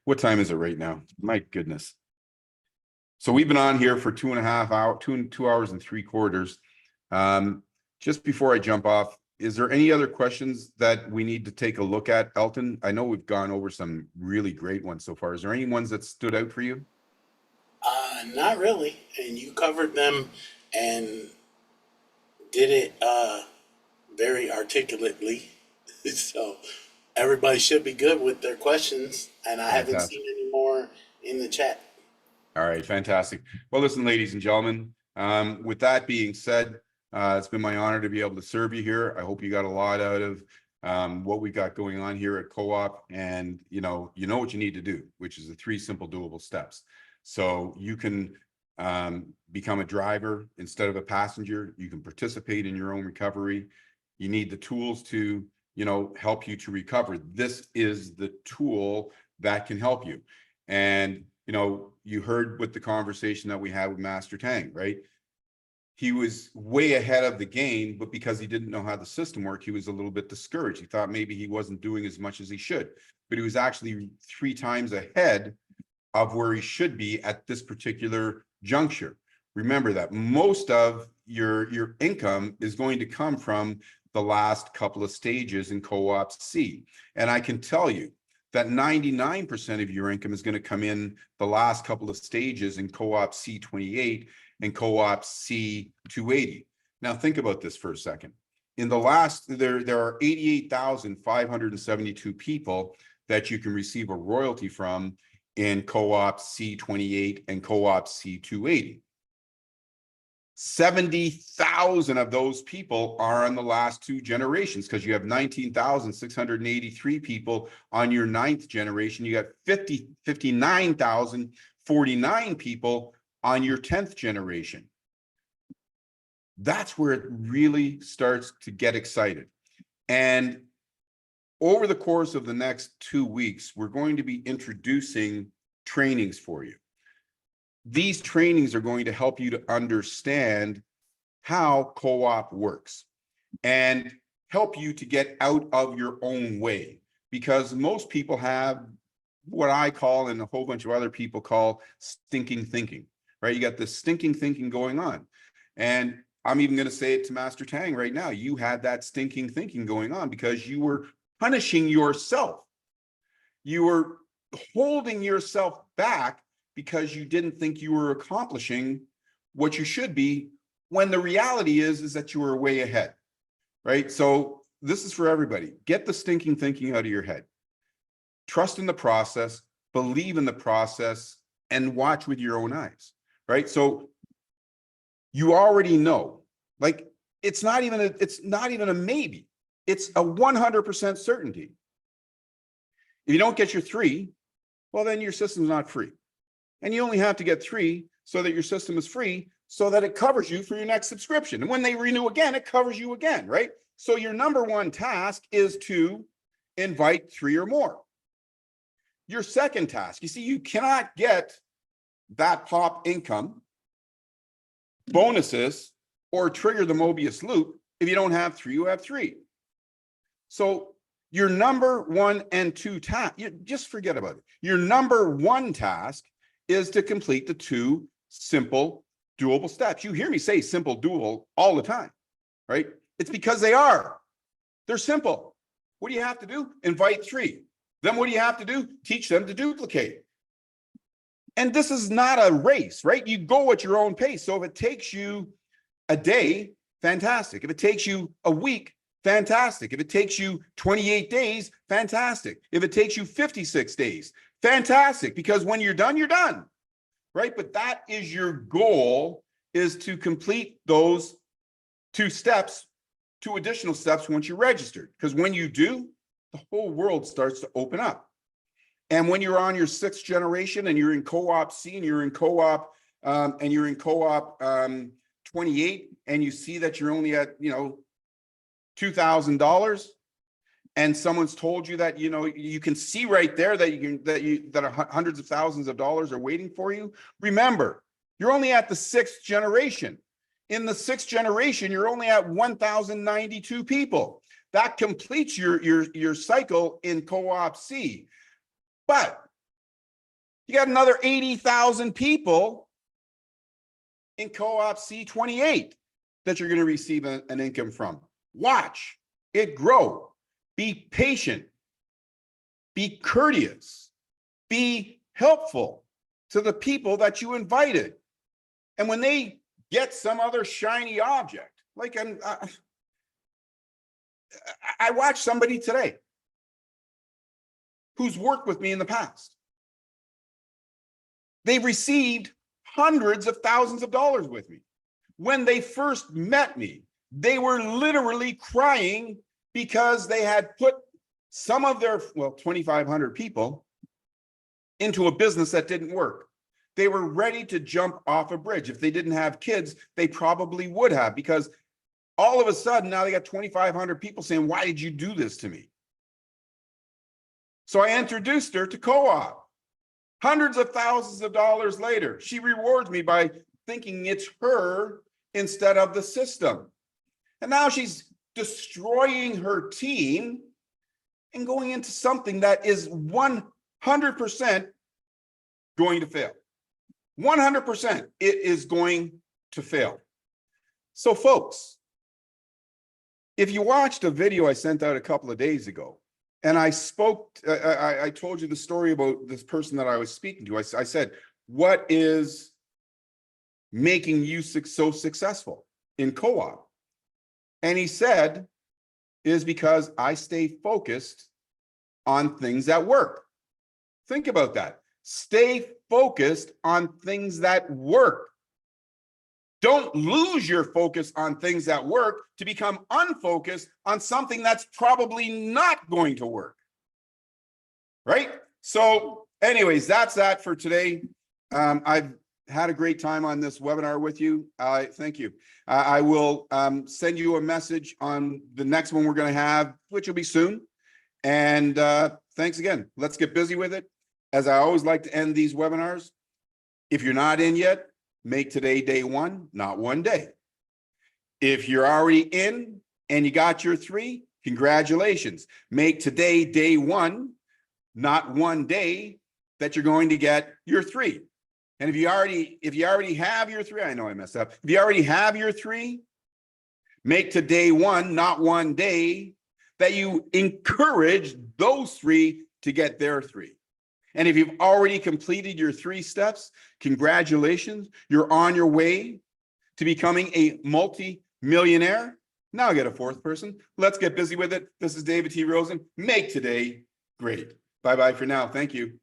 What time is it right now? My goodness. So we've been on here for 2.5 hours, 2 hours and 3/4. Just before I jump off, is there any other questions that we need to take a look at, Elton? I know we've gone over some really great ones so far. Is there any ones that stood out for you? Not really. And you covered them and did it very articulately. So everybody should be good with their questions. And I haven't Fantastic. seen any more in the chat. All right, fantastic. Well, listen, ladies and gentlemen, with that being said, it's been my honor to be able to serve you here. I hope you got a lot out of what we got going on here at Co-op, and you know what you need to do, which is the 3 simple doable steps. So you can become a driver instead of a passenger. You can participate in your own recovery. You need the tools to, help you to recover. This is the tool that can help you. And you heard with the conversation that we had with Master Tang, right? He was way ahead of the game, but because he didn't know how the system worked, he was a little bit discouraged. He thought maybe he wasn't doing as much as he should, but he was actually 3 times ahead of where he should be at this particular juncture. Remember that most of your income is going to come from the last couple of stages in CoopC. And I can tell you that 99% of your income is going to come in the last couple of stages in CoopC 28 and CoopC 280. Now think about this for a second. In the last, there are 88,572 people that you can receive a royalty from in CoopC 28 and CoopC 280. 70,000 of those people are on the last 2 generations, because you have 19,683 people on your 9th generation. You got 59,049 people on your 10th generation. That's where it really starts to get excited. And over the course of the next 2 weeks, we're going to be introducing trainings for you. These trainings are going to help you to understand how Co-op works and help you to get out of your own way, because most people have what I call, and a whole bunch of other people call, stinking thinking, right? You got this stinking thinking going on. And I'm even going to say it to Master Tang right now. You had that stinking thinking going on because you were punishing yourself. You were holding yourself back because you didn't think you were accomplishing what you should be, when the reality is that you were way ahead, right? So this is for everybody. Get the stinking thinking out of your head. Trust in the process, believe in the process, and watch with your own eyes, right? So you already know, like, it's not even a maybe. It's a 100% certainty. If you don't get your 3, well, then your system's not free. And you only have to get 3 so that your system is free, so that it covers you for your next subscription. And when they renew again, it covers you again, right? So your number 1 task is to invite 3 or more. Your second task, you see, you cannot get that pop income, bonuses, or trigger the Mobius loop if you don't have 3. You have 3. So your number 1 and 2 task, just forget about it. Your number 1 task is to complete the 2 simple doable steps. You hear me say simple doable all the time, right? It's because they are. They're simple. What do you have to do? Invite 3. Then what do you have to do? Teach them to duplicate. And this is not a race, right? You go at your own pace. So if it takes you a day, fantastic. If it takes you a week, fantastic. If it takes you 28 days, fantastic. If it takes you 56 days, fantastic, because when you're done, right? But that is your goal, is to complete those 2 steps, 2 additional steps once you're registered. Because when you do, the whole world starts to open up. And when you're on your 6th generation and you're in CoopC and you're in Co-op 28, and you see that you're only at, $2,000, and someone's told you that, you can see right there that hundreds of thousands of dollars are waiting for you. Remember, you're only at the 6th generation. In the 6th generation, you're only at 1,092 people. That completes your cycle in CoopC. But You got another 80,000 people in CoopC 28 that you're going to receive an income from. Watch it grow. Be patient. Be courteous. Be helpful to the people that you invited. And when they get some other shiny object, like I watched somebody today who's worked with me in the past. They've received hundreds of thousands of dollars with me. When they first met me, they were literally crying because they had put some of their, 2,500 people into a business that didn't work. They were ready to jump off a bridge. If they didn't have kids, they probably would have, because all of a sudden now they got 2,500 people saying, why did you do this to me? So I introduced her to co-op. Hundreds of thousands of dollars later, she rewards me by thinking it's her instead of the system. And now she's destroying her team and going into something that is 100% going to fail. 100% it is going to fail. So folks, if you watched a video I sent out a couple of days ago, and I told you the story about this person that I was speaking to. I said, what is making you so successful in co-op? And he said, is because I stay focused on things that work. Think about that. Stay focused on things that work. Don't lose your focus on things that work to become unfocused on something that's probably not going to work. Right? So anyways, that's that for today. I've had a great time on this webinar with you. Thank you. I will send you a message on the next one we're going to have, which will be soon. And thanks again. Let's get busy with it. As I always like to end these webinars, if you're not in yet, make today day one, not one day. If you're already in and you got your 3, congratulations. Make today day one, not one day that you're going to get your 3. And if you already have your 3, I know I messed up. If you already have your 3, make today one, not one day that you encourage those 3 to get their 3. And if you've already completed your 3 steps, congratulations, you're on your way to becoming a multi-millionaire. Now get a 4th person. Let's get busy with it. This is David T. Rosen. Make today great. Bye-bye for now. Thank you.